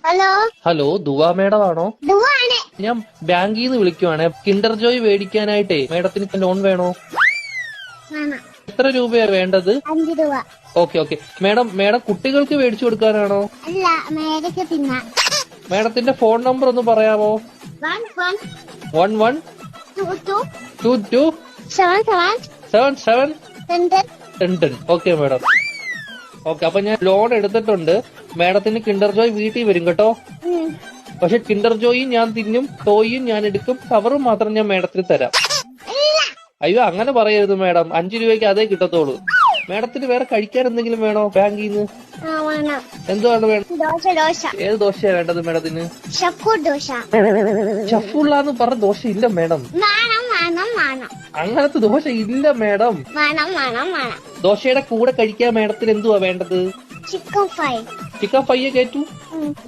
Hello hello ദുവാ madam ആണോ? ദുവാണ്. ഞാൻ ബാങ്കിൽ നിന്ന് വിളിക്കുവാണേ. കിൻഡർ ജോയ് മേടിക്കാനായിട്ടേ മേഡത്തിന് ലോൺ വേണോ? വേണം. എത്ര രൂപയാ വേണ്ടത്? 5 രൂപ. ഓക്കെ മേഡം കുട്ടികൾക്ക് മേടിച്ചു കൊടുക്കാനാണോ? അല്ല, മേടിച്ച് തിന്നാൻ. മേഡത്തിന്റെ ഫോൺ നമ്പർ ഒന്ന് പറയാമോ? 11 11 22 22 77 77 10. 10. Okay madam. ഓക്കെ, അപ്പൊ ഞാൻ ലോൺ എടുത്തിട്ടുണ്ട്. മേഡത്തിന് കിൻഡർ ജോയ് വീട്ടിൽ വരും കേട്ടോ. പക്ഷെ കിൻഡർ ജോയും ഞാൻ തിന്നും, ടോയും ഞാൻ എടുക്കും, കവറും മാത്രം ഞാൻ മേഡത്തിന് തരാം. അയ്യോ അങ്ങനെ പറയരുത് മേഡം, 5 രൂപയ്ക്ക് അതേ കിട്ടത്തോളൂ. മേഡത്തിന് വേറെ കഴിക്കാൻ എന്തെങ്കിലും വേണോ ബാങ്കിൽ നിന്ന്? വേണം. എന്തുവാണ് വേണം? ദോശ. ഏത് ദോശയാ വേണ്ടത് മേഡത്തിന്? ഷക്കു ദോശ. ഷഫുള്ളാന്ന് പറഞ്ഞ ദോശ ഇല്ല മേഡം. വേണം. അങ്ങനത്തെ ദോശ ഇല്ല മേഡം. വേണം. ദോശയുടെ കൂടെ കഴിക്കാൻ മേഡത്തിന് എന്തുവാ വേണ്ടത്? Chicken fry. Chicken fry കയറ്റു.